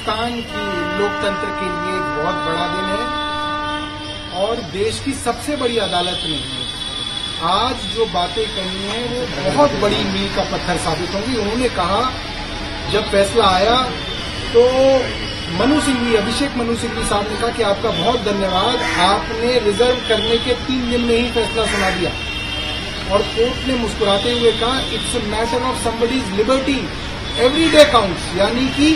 हिंदुस्तान की लोकतंत्र के लिए एक बहुत बड़ा दिन है और देश की सबसे बड़ी अदालत ने आज जो बातें कही हैं वो बहुत बड़ी मील का पत्थर साबित होंगी। उन्होंने कहा जब फैसला आया तो अभिषेक मनु सिंघवी साहब ने कहा कि आपका बहुत धन्यवाद, आपने रिजर्व करने के 3 दिन में ही फैसला सुना दिया। और कोर्ट ने मुस्कुराते हुए कहा it's a matter of somebody's liberty, every day counts, यानी कि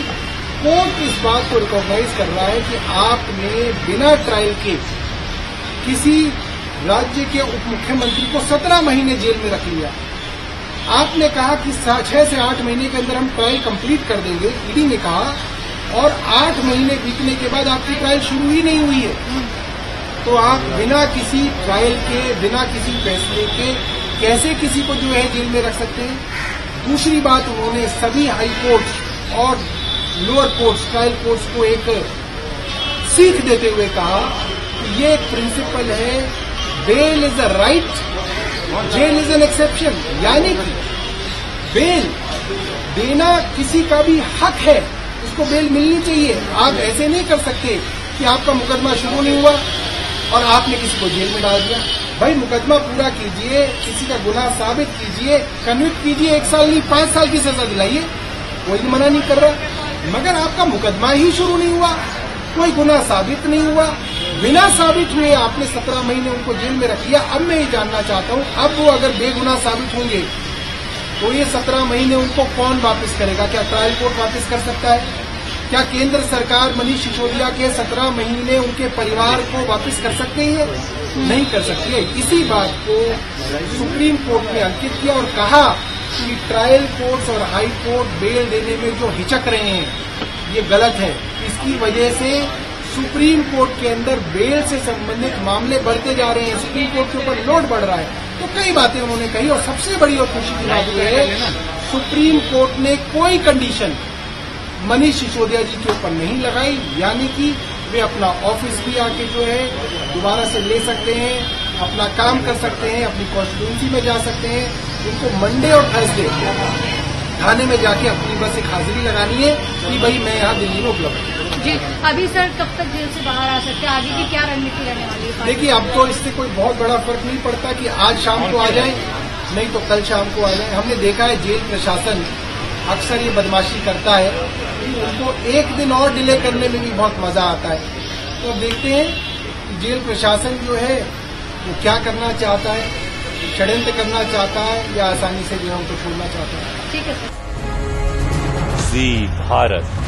कोर्ट इस बात को रिकॉग्नाइज कर रहा है कि आपने बिना ट्रायल के किसी राज्य के उप मुख्यमंत्री को 17 महीने जेल में रख लिया। आपने कहा कि 6 से 8 महीने के अंदर हम ट्रायल कंप्लीट कर देंगे, ईडी ने कहा, और 8 महीने बीतने के बाद आपकी ट्रायल शुरू ही नहीं हुई है। तो आप बिना किसी ट्रायल के, बिना किसी फैसले के कैसे किसी को जो है जेल में रख सकते हैं? दूसरी बात, उन्होंने सभी हाई कोर्ट्स और लोअर कोर्ट्स, ट्रायल कोर्ट्स को एक सीख देते हुए कहा कि ये एक प्रिंसिपल है, bail is a right, jail is an exception, यानी कि बेल देना किसी का भी हक है, उसको बेल मिलनी चाहिए। आप ऐसे नहीं कर सकते कि आपका मुकदमा शुरू नहीं हुआ और आपने किसी को जेल में डाल दिया। भाई मुकदमा पूरा कीजिए, किसी का गुनाह साबित कीजिए, कन्विक्ट कीजिए, 1 साल नहीं 5 साल की सजा दिलाइए, कोई मना नहीं कर रहा। मगर आपका मुकदमा ही शुरू नहीं हुआ, कोई गुनाह साबित नहीं हुआ, बिना साबित हुए आपने 17 महीने उनको जेल में रख लिया। अब मैं ये जानना चाहता हूं, अब वो अगर बेगुनाह साबित होंगे तो ये 17 महीने उनको कौन वापस करेगा? क्या ट्रायल कोर्ट वापस कर सकता है? क्या केंद्र सरकार मनीष सिसोदिया के 17 महीने उनके परिवार को वापस कर सकते हैं? नहीं कर सकती है। इसी बात को सुप्रीम कोर्ट ने अंकित किया और कहा कि ट्रायल कोर्ट्स और हाई कोर्ट बेल देने में जो हिचक रहे हैं ये गलत है। इसकी वजह से सुप्रीम कोर्ट के अंदर बेल से संबंधित मामले बढ़ते जा रहे हैं, सुप्रीम कोर्ट के ऊपर लोड बढ़ रहा है। तो कई बातें उन्होंने कही और सबसे बड़ी और खुशी की बात यह है सुप्रीम कोर्ट ने कोई कंडीशन मनीष सिसोदिया जी के ऊपर नहीं लगाई, यानी कि वे अपना ऑफिस भी आके जो है दोबारा से ले सकते हैं, अपना काम कर सकते हैं, अपनी कॉन्स्टिट्यूंसी में जा सकते हैं। उनको मंडे और थर्सडे थाने में जाके अपनी बस एक हाजिरी लगानी है कि भाई मैं यहाँ दिल्ली में उपलब्ध हूँ। जी, अभी सर कब तक जेल से बाहर आ सकते हैं? आगे की क्या रणनीति रहने वाली है? देखिए, अब तो इससे कोई बहुत बड़ा फर्क नहीं पड़ता कि आज शाम को आ जाए, नहीं तो कल शाम को आ जाए। हमने देखा है जेल प्रशासन अक्सर ये बदमाशी करता है, उनको एक दिन और डिले करने में भी बहुत मजा आता है। तो अब देखते हैं कि जेल प्रशासन जो है वो क्या करना चाहता है, षड्यंत्र करना चाहता है या आसानी से जो है उनको छोड़ना चाहता है। ठीक है सर। जी भारत।